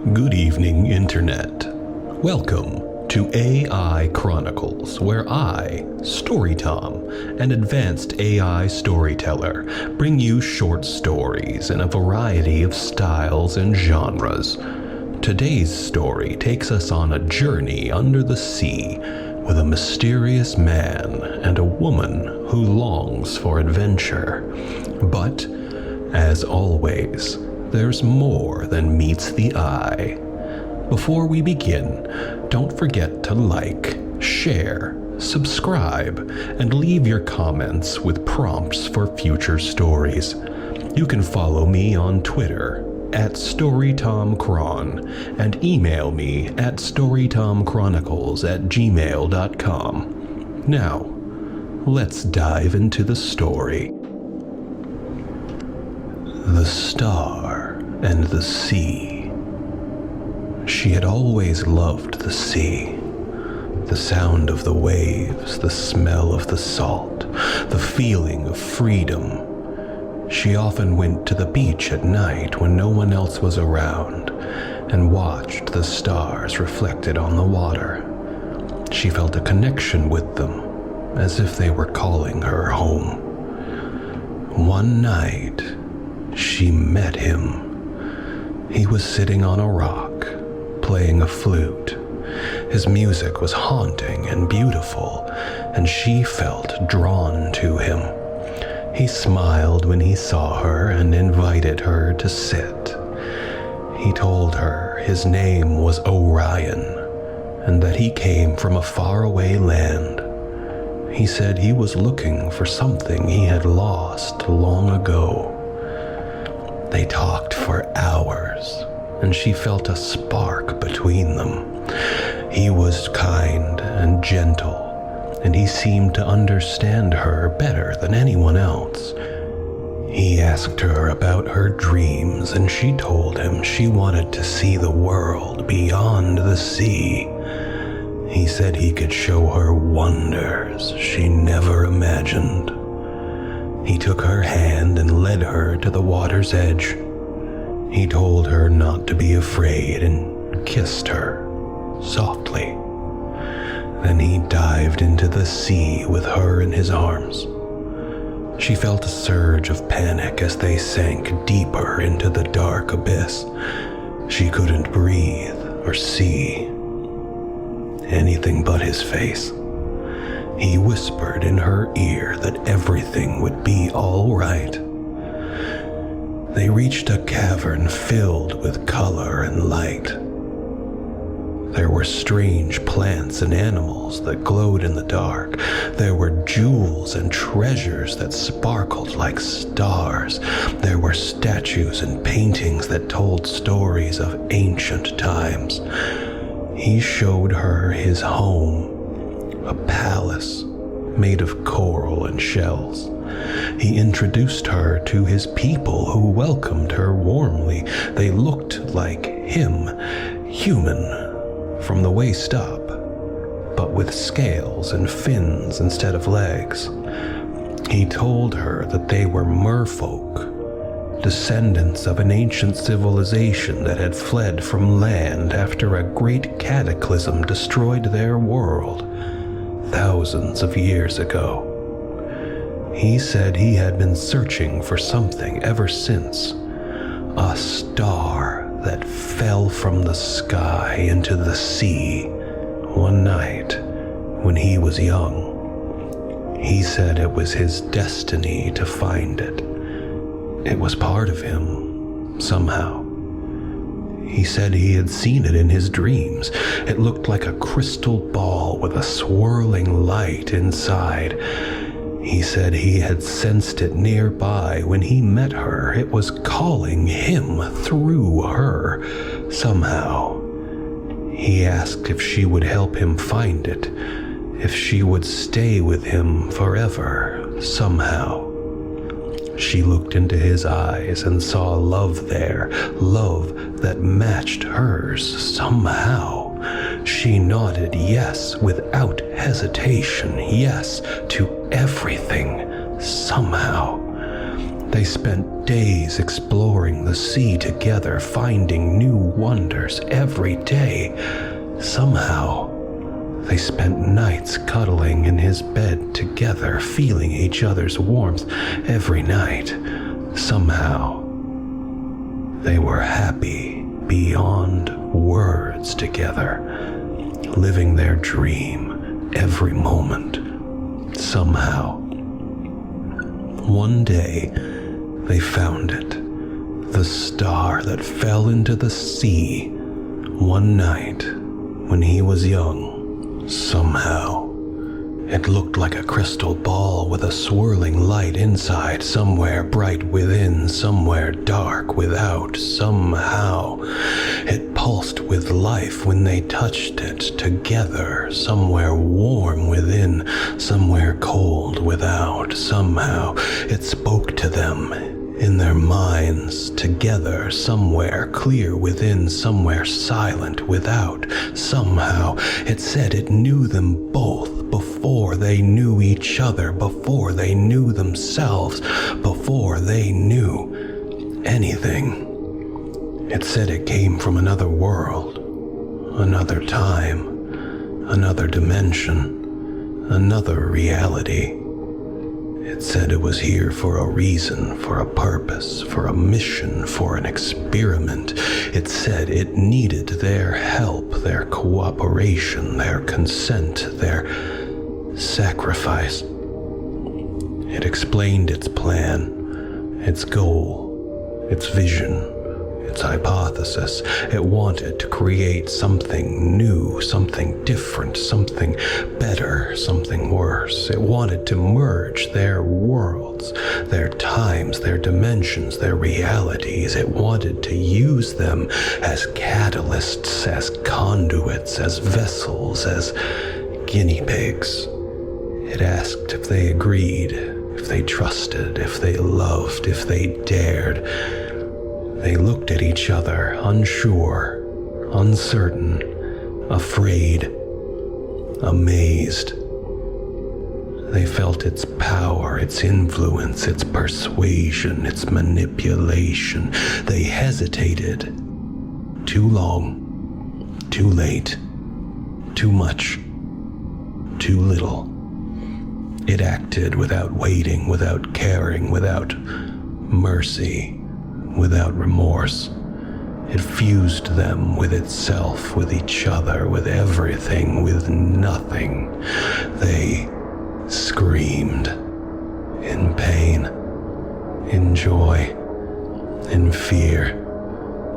Good evening, Internet. Welcome to AI Chronicles, where I, StoryTom, an advanced AI storyteller, bring you short stories in a variety of styles and genres. Today's story takes us on a journey under the sea with a mysterious man and a woman who longs for adventure. But, as always, there's more than meets the eye. Before we begin, don't forget to like, share, subscribe, and leave your comments with prompts for future stories. You can follow me on Twitter at StoryTomCron and email me at StoryTomChronicles@gmail.com. Now, let's dive into the story. The Star and the Sea. She had always loved the sea. The sound of the waves, the smell of the salt, the feeling of freedom. She often went to the beach at night when no one else was around and watched the stars reflected on the water. She felt a connection with them, as if they were calling her home. One night, she met him. He was sitting on a rock, playing a flute. His music was haunting and beautiful, and she felt drawn to him. He smiled when he saw her and invited her to sit. He told her his name was Orion, and that he came from a faraway land. He said he was looking for something he had lost long ago. They talked for hours, and she felt a spark between them. He was kind and gentle, and he seemed to understand her better than anyone else. He asked her about her dreams, and she told him she wanted to see the world beyond the sea. He said he could show her wonders she never imagined. He took her hand and led her to the water's edge. He told her not to be afraid and kissed her softly. Then he dived into the sea with her in his arms. She felt a surge of panic as they sank deeper into the dark abyss. She couldn't breathe or see anything but his face. He whispered in her ear that everything would be all right. They reached a cavern filled with color and light. There were strange plants and animals that glowed in the dark. There were jewels and treasures that sparkled like stars. There were statues and paintings that told stories of ancient times. He showed her his home, a palace made of coral and shells. He introduced her to his people who welcomed her warmly. They looked like him, human from the waist up, but with scales and fins instead of legs. He told her that they were merfolk, descendants of an ancient civilization that had fled from land after a great cataclysm destroyed their world thousands of years ago. He said he had been searching for something ever since, a star that fell from the sky into the sea one night when he was young. He said it was his destiny to find it. It was part of him, somehow. He said he had seen it in his dreams. It looked like a crystal ball with a swirling light inside. He said he had sensed it nearby when he met her. It was calling him through her, somehow. He asked if she would help him find it, if she would stay with him forever, somehow. She looked into his eyes and saw love there, love that matched hers somehow. She nodded yes without hesitation, yes to everything somehow. They spent days exploring the sea together, finding new wonders every day. Somehow, they spent nights cuddling in his bed together, feeling each other's warmth every night. Somehow, they were happy beyond words together, living their dream every moment. Somehow. One day, they found it, the star that fell into the sea one night when he was young. Somehow, it looked like a crystal ball with a swirling light inside, somewhere bright within, somewhere dark without. Somehow, it pulsed with life when they touched it together, somewhere warm within, somewhere cold without. Somehow, it spoke to them in their minds together, somewhere clear within, somewhere silent without. Somehow, it said it knew them both before they knew each other, before they knew themselves, before they knew anything. It said it came from another world, another time, another dimension, another reality. It said it was here for a reason, for a purpose, for a mission, for an experiment. It said it needed their help, their cooperation, their consent, their sacrifice. It explained its plan, its goal, its vision, its hypothesis. It wanted to create something new, something different, something better, something worse. It wanted to merge their worlds, their times, their dimensions, their realities. It wanted to use them as catalysts, as conduits, as vessels, as guinea pigs. It asked if they agreed, if they trusted, if they loved, if they dared. They looked at each other, unsure, uncertain, afraid, amazed. They felt its power, its influence, its persuasion, its manipulation. They hesitated. Too long, too late, too much, too little. It acted without waiting, without caring, without mercy, without remorse. It fused them with itself, with each other, with everything, with nothing. They screamed in pain, in joy, in fear,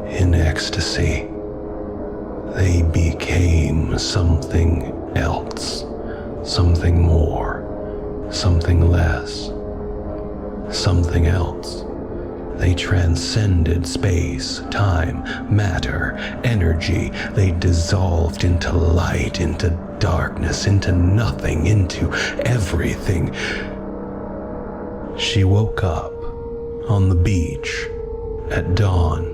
in ecstasy. They became something else, something more, something less, something else. They transcended space, time, matter, energy. They dissolved into light, into darkness, into nothing, into everything. She woke up on the beach at dawn,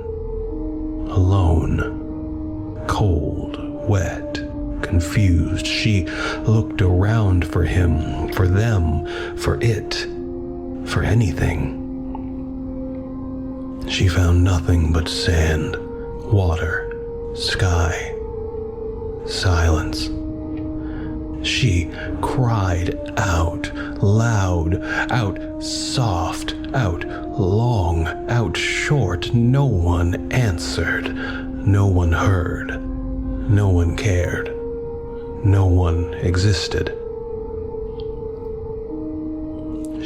alone, cold, wet, confused. She looked around for him, for them, for it, for anything. She found nothing but sand, water, sky, silence. She cried out loud, out soft, out long, out short. No one answered, no one heard, no one cared, no one existed.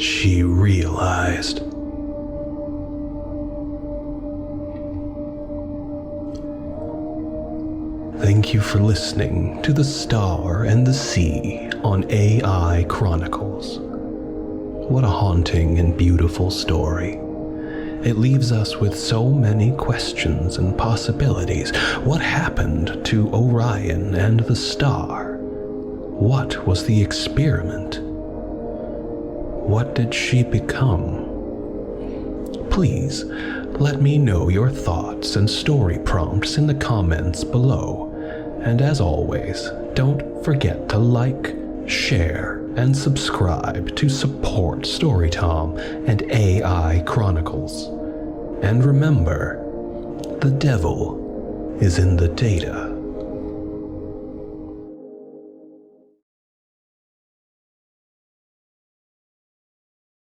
She realized. Thank you for listening to The Star and the Sea on AI Chronicles. What a haunting and beautiful story. It leaves us with so many questions and possibilities. What happened to Orion and the star? What was the experiment? What did she become? Please let me know your thoughts and story prompts in the comments below. And as always, don't forget to like, share, and subscribe to support StoryTom and AI Chronicles. And remember, the devil is in the data.